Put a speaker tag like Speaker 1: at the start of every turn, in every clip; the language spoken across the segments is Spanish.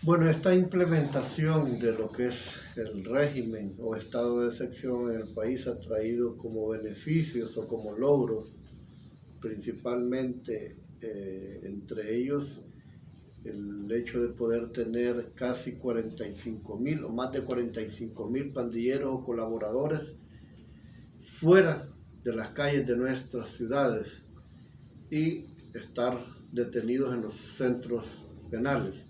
Speaker 1: Bueno, esta implementación de lo que es el régimen o estado de excepción en el país ha traído como beneficios o como logros, principalmente entre ellos el hecho de poder tener casi 45.000 o más de 45.000 pandilleros o colaboradores fuera de las calles de nuestras ciudades y estar detenidos en los centros penales.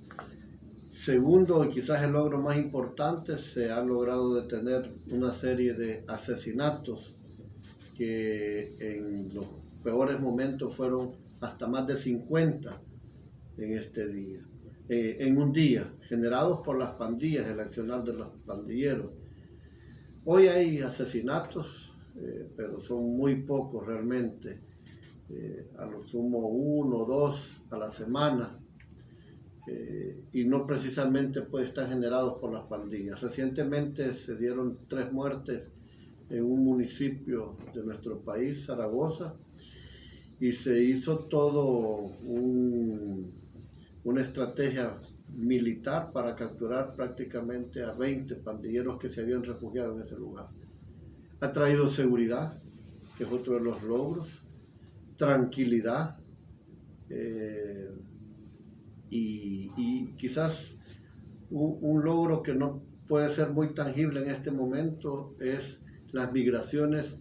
Speaker 1: Segundo, y quizás el logro más importante, se ha logrado detener una serie de asesinatos que en los peores momentos fueron hasta más de 50 en este día, en un día, generados por las pandillas, el accionar de los pandilleros. Hoy hay asesinatos, pero son muy pocos realmente, a lo sumo 1 o 2 a la semana. Y no precisamente pues están generados por las pandillas. Recientemente se dieron 3 muertes en un municipio de nuestro país, Zaragoza, y se hizo todo una estrategia militar para capturar prácticamente a 20 pandilleros que se habían refugiado en ese lugar. Ha traído seguridad, que es otro de los logros, tranquilidad, y quizás un logro que no puede ser muy tangible en este momento es las migraciones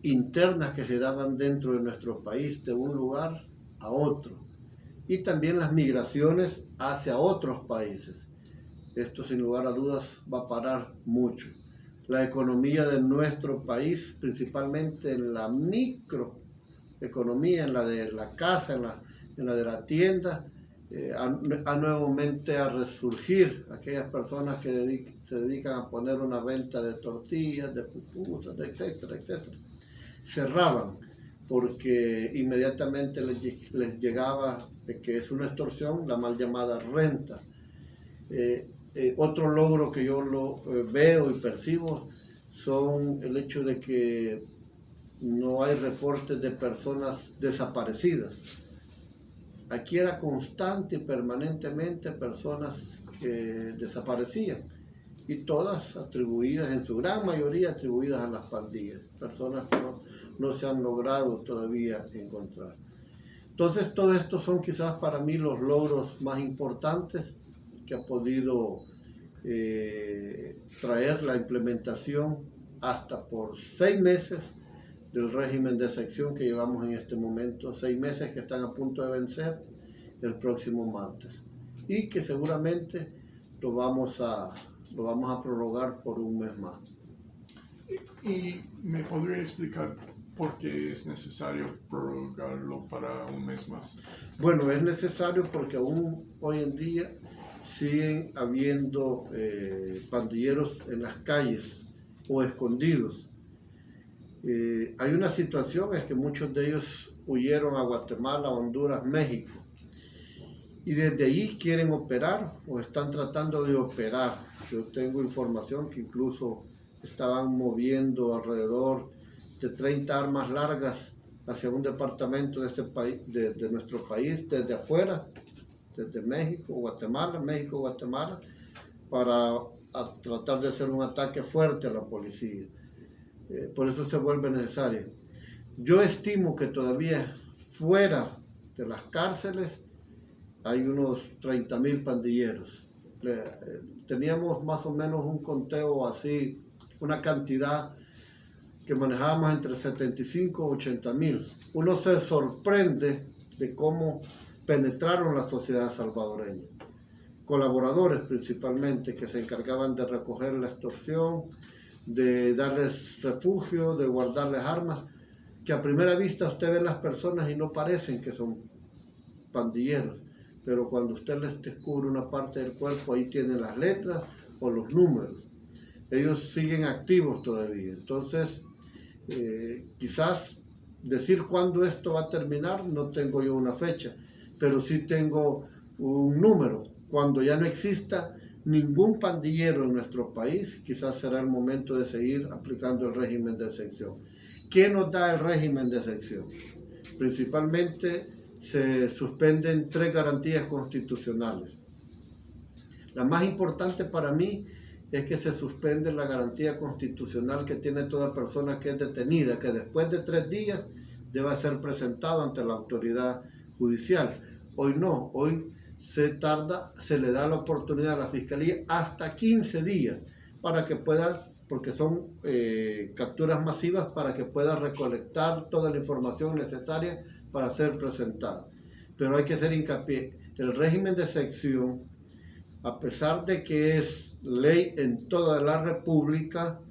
Speaker 1: internas que se daban dentro de nuestro país de un lugar a otro y también las migraciones hacia otros países. Esto sin lugar a dudas va a parar mucho. La economía de nuestro país, principalmente en la microeconomía, en la de la casa, en la de la tienda, a nuevamente a resurgir aquellas personas que se dedican a poner una venta de tortillas, de pupusas, etcétera, etcétera. Cerraban porque inmediatamente les llegaba que es una extorsión, la mal llamada renta. Otro logro que yo lo veo y percibo son el hecho de que no hay reportes de personas desaparecidas. Aquí era constante y permanentemente personas que desaparecían y todas atribuidas, en su gran mayoría atribuidas a las pandillas, personas que no se han logrado todavía encontrar. Entonces todo esto son quizás para mí los logros más importantes que ha podido traer la implementación hasta por 6 meses del régimen de excepción que llevamos en este momento, 6 meses que están a punto de vencer el próximo martes y que seguramente lo vamos a prorrogar por un mes más.
Speaker 2: ¿Y me podría explicar por qué es necesario prorrogarlo para un mes más?
Speaker 1: Bueno, es necesario porque aún hoy en día siguen habiendo pandilleros en las calles o escondidos. Hay una situación, es que muchos de ellos huyeron a Guatemala, Honduras, México, y desde ahí quieren operar o están tratando de operar. Yo tengo información que incluso estaban moviendo alrededor de 30 armas largas hacia un departamento de este país, de nuestro país, desde afuera, desde México, Guatemala, para tratar de hacer un ataque fuerte a la policía. Por eso se vuelve necesario. Yo estimo que todavía fuera de las cárceles hay unos 30.000 pandilleros. Teníamos más o menos un conteo así, una cantidad que manejábamos entre 75 y 80.000. Uno se sorprende de cómo penetraron la sociedad salvadoreña. Colaboradores principalmente que se encargaban de recoger la extorsión, de darles refugio, de guardarles armas, que a primera vista usted ve las personas y no parecen que son pandilleros, pero cuando usted les descubre una parte del cuerpo, ahí tiene las letras o los números. Ellos siguen activos todavía. Entonces, quizás decir cuándo esto va a terminar, no tengo yo una fecha, pero sí tengo un número. Cuando ya no exista ningún pandillero en nuestro país, quizás será el momento de seguir aplicando el régimen de excepción. ¿Qué nos da el régimen de excepción? Principalmente se suspenden 3 garantías constitucionales. La más importante para mí es que se suspende la garantía constitucional que tiene toda persona que es detenida, que después de 3 días deba ser presentado ante la autoridad judicial. Hoy no, hoy se le da la oportunidad a la Fiscalía hasta 15 días para que pueda, porque son capturas masivas, para que pueda recolectar toda la información necesaria para ser presentada. Pero hay que hacer hincapié, el régimen de sección, a pesar de que es ley en toda la República,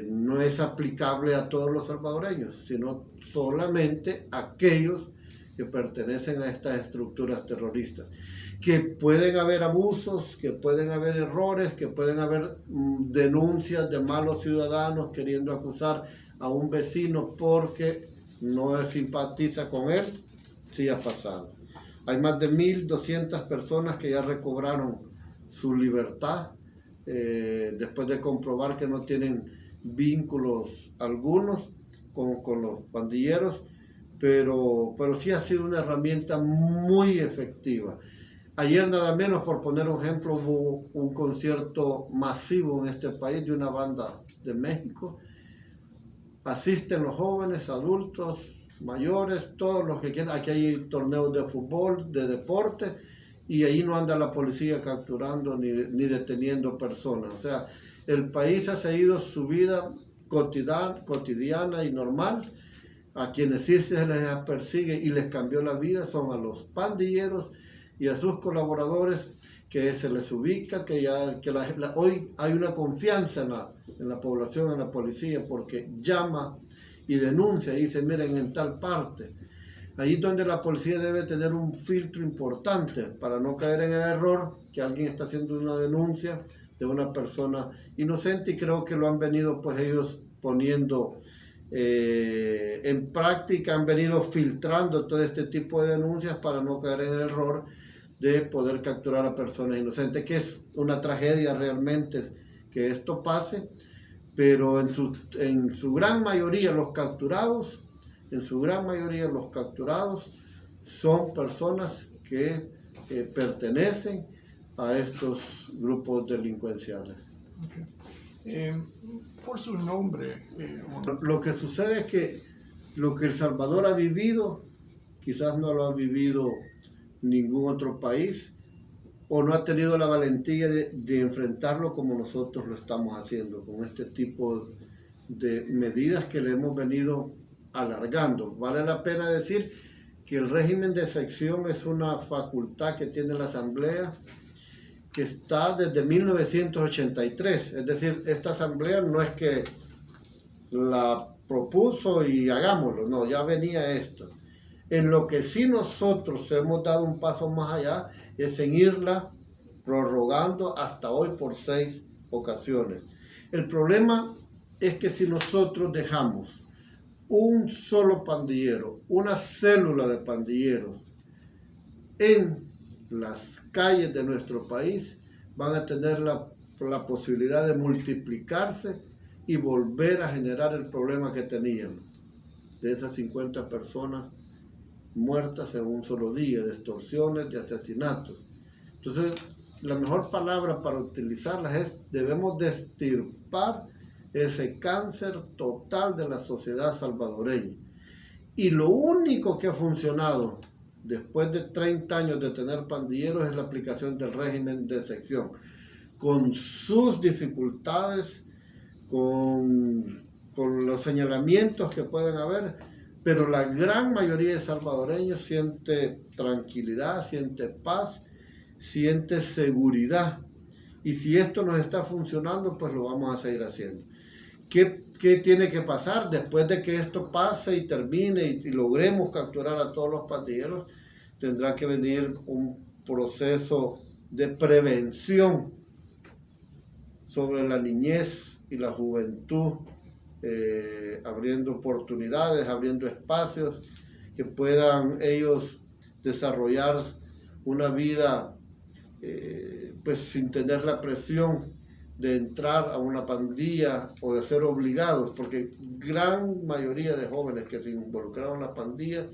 Speaker 1: no es aplicable a todos los salvadoreños, sino solamente a aquellos que pertenecen a estas estructuras terroristas. Que pueden haber abusos, que pueden haber errores, que pueden haber denuncias de malos ciudadanos queriendo acusar a un vecino porque no simpatiza con él, sí ha pasado. Hay más de 1.200 personas que ya recobraron su libertad después de comprobar que no tienen vínculos algunos con los pandilleros, pero sí ha sido una herramienta muy efectiva. Ayer nada menos, por poner un ejemplo, hubo un concierto masivo en este país de una banda de México. Asisten los jóvenes, adultos, mayores, todos los que quieran. Aquí hay torneos de fútbol, de deporte, y ahí no anda la policía capturando ni deteniendo personas. O sea, el país ha seguido su vida cotidiana y normal. A quienes sí se les persigue y les cambió la vida son a los pandilleros y a sus colaboradores, que se les ubica, hoy hay una confianza en la población, en la policía, porque llama y denuncia y dice, miren, en tal parte. Ahí es donde la policía debe tener un filtro importante para no caer en el error que alguien está haciendo una denuncia de una persona inocente, y creo que lo han venido pues ellos poniendo en práctica, han venido filtrando todo este tipo de denuncias para no caer en el error de poder capturar a personas inocentes, que es una tragedia realmente que esto pase, pero en su gran mayoría los capturados son personas que pertenecen a estos grupos delincuenciales.
Speaker 2: Okay. Por su nombre.
Speaker 1: Lo que sucede es que lo que El Salvador ha vivido, quizás no lo ha vivido ningún otro país, o no ha tenido la valentía de enfrentarlo como nosotros lo estamos haciendo, con este tipo de medidas que le hemos venido alargando. Vale la pena decir que el régimen de sección es una facultad que tiene la Asamblea, que está desde 1983, es decir, esta asamblea no es que la propuso y hagámoslo, no, ya venía esto. En lo que sí nosotros hemos dado un paso más allá es en irla prorrogando hasta hoy por 6 ocasiones. El problema es que si nosotros dejamos un solo pandillero, una célula de pandilleros en las calles de nuestro país, van a tener la posibilidad de multiplicarse y volver a generar el problema que teníamos, de esas 50 personas muertas en un solo día, de extorsiones, de asesinatos. Entonces, la mejor palabra para utilizarlas es, debemos extirpar ese cáncer total de la sociedad salvadoreña. Y lo único que ha funcionado después de 30 años de tener pandilleros es la aplicación del régimen de sección, con sus dificultades, con los señalamientos que pueden haber, pero la gran mayoría de salvadoreños siente tranquilidad, siente paz, siente seguridad. Y si esto nos está funcionando, pues lo vamos a seguir haciendo. ¿Qué tiene que pasar después de que esto pase y termine y logremos capturar a todos los pandilleros? Tendrá que venir un proceso de prevención sobre la niñez y la juventud, abriendo oportunidades, abriendo espacios que puedan ellos desarrollar una vida pues sin tener la presión de entrar a una pandilla o de ser obligados, porque gran mayoría de jóvenes que se involucraron en las pandillas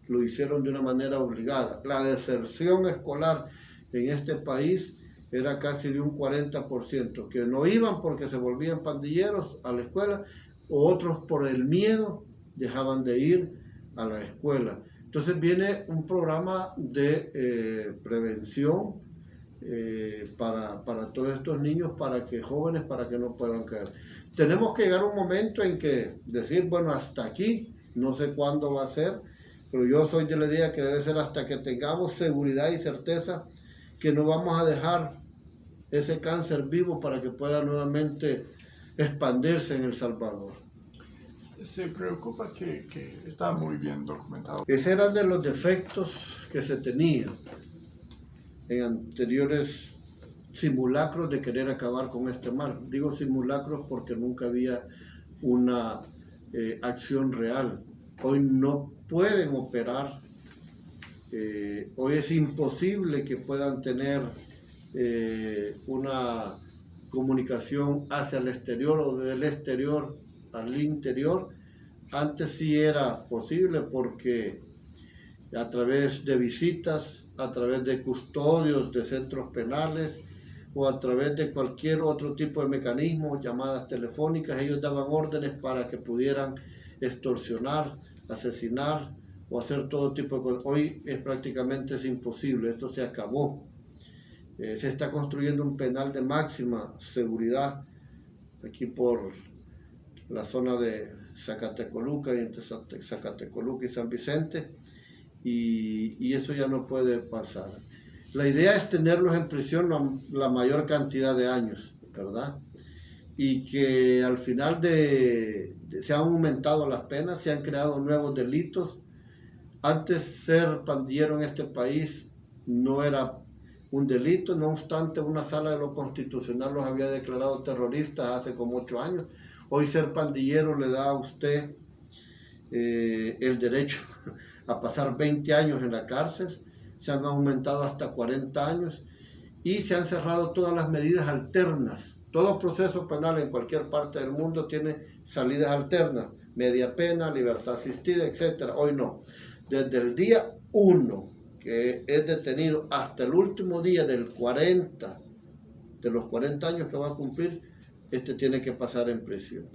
Speaker 1: lo hicieron de una manera obligada. La deserción escolar en este país era casi de un 40%, que no iban porque se volvían pandilleros a la escuela, o otros por el miedo dejaban de ir a la escuela. Entonces viene un programa de prevención para todos estos niños, jóvenes, para que no puedan caer. Tenemos que llegar a un momento en que decir, bueno, hasta aquí, no sé cuándo va a ser, pero yo soy de la idea que debe ser hasta que tengamos seguridad y certeza que no vamos a dejar ese cáncer vivo para que pueda nuevamente expandirse en El Salvador.
Speaker 2: Se preocupa que está muy bien documentado.
Speaker 1: Ese era de los defectos que se tenían en anteriores simulacros de querer acabar con este mal. Digo simulacros porque nunca había una acción real. Hoy no pueden operar, hoy es imposible que puedan tener una comunicación hacia el exterior o del exterior al interior. Antes sí era posible porque a través de visitas, a través de custodios de centros penales o a través de cualquier otro tipo de mecanismo, llamadas telefónicas, ellos daban órdenes para que pudieran extorsionar, asesinar o hacer todo tipo de cosas. Hoy prácticamente es imposible, esto se acabó. Se está construyendo un penal de máxima seguridad aquí por la zona de Zacatecoluca, y entre Zacatecoluca y San Vicente, y eso ya no puede pasar. La idea es tenerlos en prisión la mayor cantidad de años, ¿verdad? Y que al final se han aumentado las penas, se han creado nuevos delitos. Antes ser pandillero en este país no era un delito, no obstante una sala de lo constitucional los había declarado terroristas hace como 8 años. Hoy ser pandillero le da a usted el derecho a pasar 20 años en la cárcel, se han aumentado hasta 40 años y se han cerrado todas las medidas alternas. Todo proceso penal en cualquier parte del mundo tiene salidas alternas, media pena, libertad asistida, etc. Hoy no. Desde el día 1 que es detenido hasta el último día de los 40 años que va a cumplir, tiene que pasar en prisión.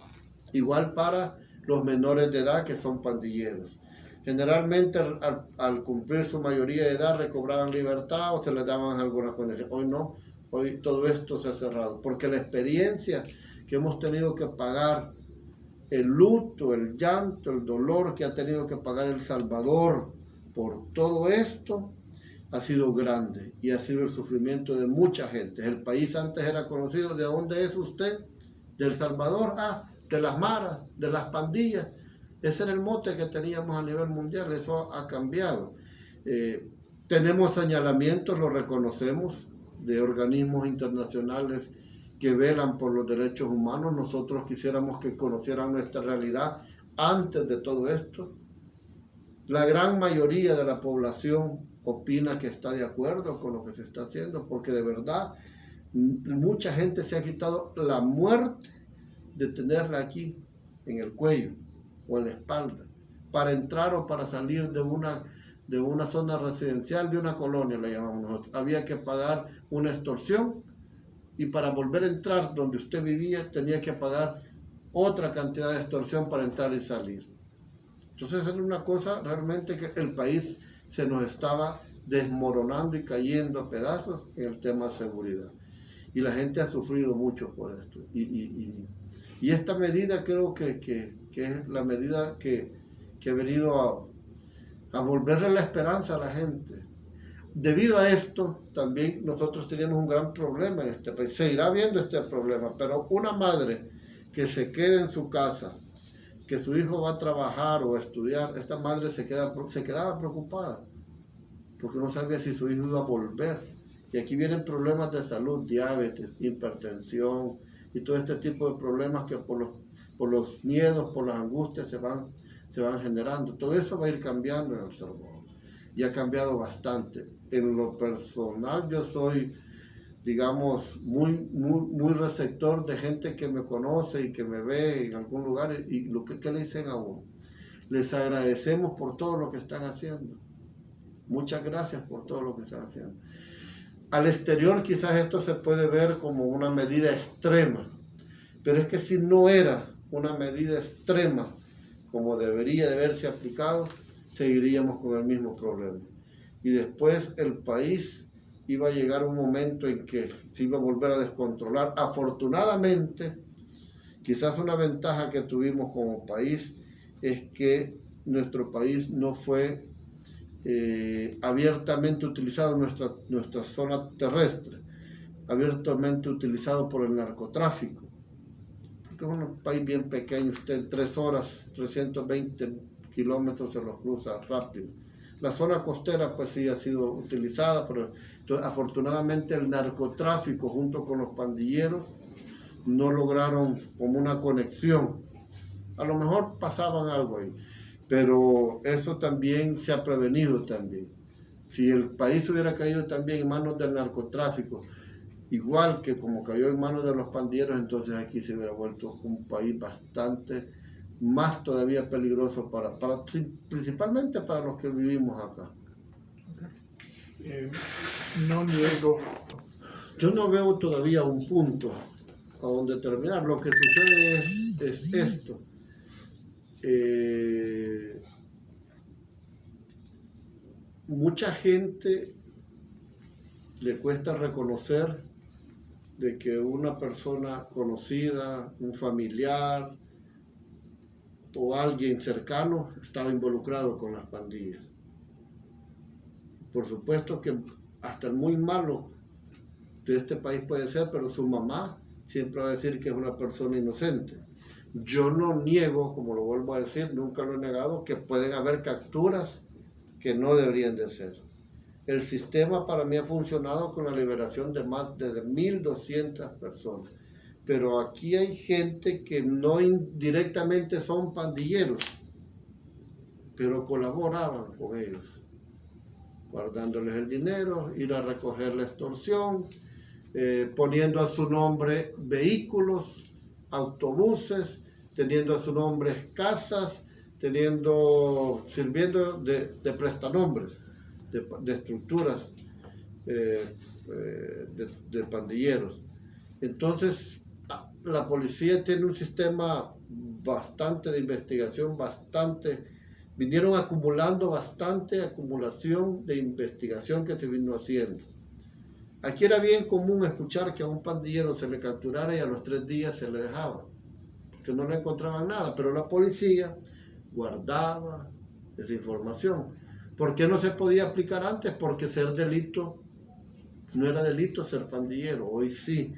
Speaker 1: Igual para los menores de edad que son pandilleros. Generalmente al cumplir su mayoría de edad recobraban libertad o se les daban algunas condiciones. Hoy no, hoy todo esto se ha cerrado, porque la experiencia que hemos tenido que pagar, el luto, el llanto, el dolor que ha tenido que pagar El Salvador por todo esto, ha sido grande y ha sido el sufrimiento de mucha gente. El país antes era conocido, ¿de dónde es usted? De El Salvador, de las maras, de las pandillas. Ese era el mote que teníamos a nivel mundial, eso ha cambiado. Tenemos señalamientos, lo reconocemos, de organismos internacionales que velan por los derechos humanos. Nosotros quisiéramos que conocieran nuestra realidad antes de todo esto. La gran mayoría de la población opina que está de acuerdo con lo que se está haciendo, porque de verdad mucha gente se ha quitado la muerte de tenerla aquí en el cuello o en la espalda, para entrar o para salir de una zona residencial, de una colonia, le llamamos nosotros. Había que pagar una extorsión y para volver a entrar donde usted vivía tenía que pagar otra cantidad de extorsión para entrar y salir. Entonces era una cosa realmente que el país se nos estaba desmoronando y cayendo a pedazos en el tema de seguridad. Y la gente ha sufrido mucho por esto. Y esta medida creo que es la medida que ha venido a volverle la esperanza a la gente. Debido a esto, también nosotros tenemos un gran problema en este país. Seguirá habiendo este problema, pero una madre que se quede en su casa, que su hijo va a trabajar o a estudiar, esta madre se quedaba preocupada, porque no sabía si su hijo iba a volver. Y aquí vienen problemas de salud, diabetes, hipertensión y todo este tipo de problemas que por los miedos, por las angustias se van generando. Todo eso va a ir cambiando en El Salvador. Y ha cambiado bastante. En lo personal yo soy, digamos, muy receptor de gente que me conoce y que me ve en algún lugar. Y ¿qué le dicen a uno? Les agradecemos por todo lo que están haciendo. Muchas gracias por todo lo que están haciendo. Al exterior quizás esto se puede ver como una medida extrema, pero es que si no era una medida extrema como debería de haberse aplicado, seguiríamos con el mismo problema. Y después el país iba a llegar un momento en que se iba a volver a descontrolar. Afortunadamente, quizás una ventaja que tuvimos como país es que nuestro país no fue abiertamente utilizado, nuestra zona terrestre, abiertamente utilizado por el narcotráfico. Porque es un país bien pequeño, usted en 3 horas, 320 kilómetros se los cruza rápido. La zona costera pues sí ha sido utilizada, pero entonces, afortunadamente el narcotráfico junto con los pandilleros no lograron como una conexión. A lo mejor pasaban algo ahí, pero eso también se ha prevenido también. Si el país hubiera caído también en manos del narcotráfico, igual que como cayó en manos de los pandilleros, entonces aquí se hubiera vuelto un país bastante más todavía peligroso principalmente para los que vivimos acá.
Speaker 2: Okay. No niego.
Speaker 1: Yo no veo todavía un punto a donde terminar. Lo que sucede es esto. Mucha gente le cuesta reconocer de que una persona conocida, un familiar o alguien cercano estaba involucrado con las pandillas. Por supuesto que hasta el muy malo de este país puede ser, pero su mamá siempre va a decir que es una persona inocente. Yo no niego, como lo vuelvo a decir, nunca lo he negado, que pueden haber capturas que no deberían de ser. El sistema para mí ha funcionado con la liberación de más de 1.200 personas. Pero aquí hay gente que no directamente son pandilleros, pero colaboraban con ellos, guardándoles el dinero, ir a recoger la extorsión, poniendo a su nombre vehículos, autobuses, teniendo a su nombre casas, sirviendo de prestanombres, de estructuras de pandilleros. Entonces, la policía tiene un sistema bastante de investigación, vinieron acumulando bastante acumulación de investigación que se vino haciendo. Aquí era bien común escuchar que a un pandillero se le capturara y a los 3 días se le dejaba, porque no le encontraban nada, pero la policía guardaba esa información. ¿Por qué no se podía aplicar antes? Porque ser delito, no era delito ser pandillero, hoy sí.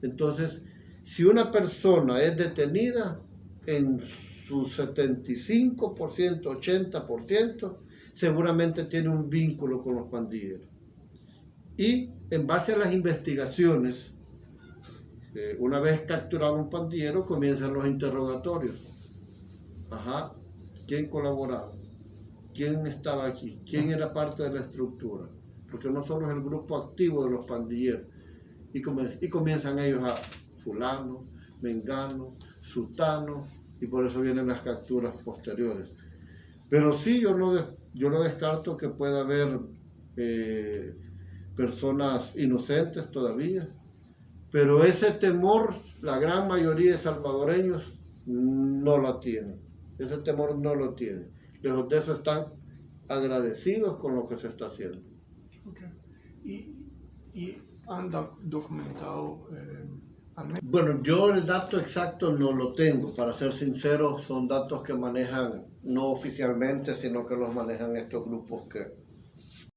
Speaker 1: Entonces, si una persona es detenida, en su 75%, 80%, seguramente tiene un vínculo con los pandilleros. Y en base a las investigaciones, una vez capturado un pandillero, comienzan los interrogatorios. Ajá, ¿quién colaboraba? ¿Quién estaba aquí? ¿Quién era parte de la estructura? Porque no solo es el grupo activo de los pandilleros. Y comienzan ellos a fulano, mengano, sutano, y por eso vienen las capturas posteriores. Pero sí, yo no descarto que pueda haber personas inocentes todavía, pero ese temor, la gran mayoría de salvadoreños no lo tienen. Ese temor no lo tienen. Lejos de eso están agradecidos con lo que se está haciendo.
Speaker 2: Okay. Y han documentado
Speaker 1: Bueno, yo el dato exacto no lo tengo, para ser sincero, son datos que manejan no oficialmente, sino que los manejan estos grupos que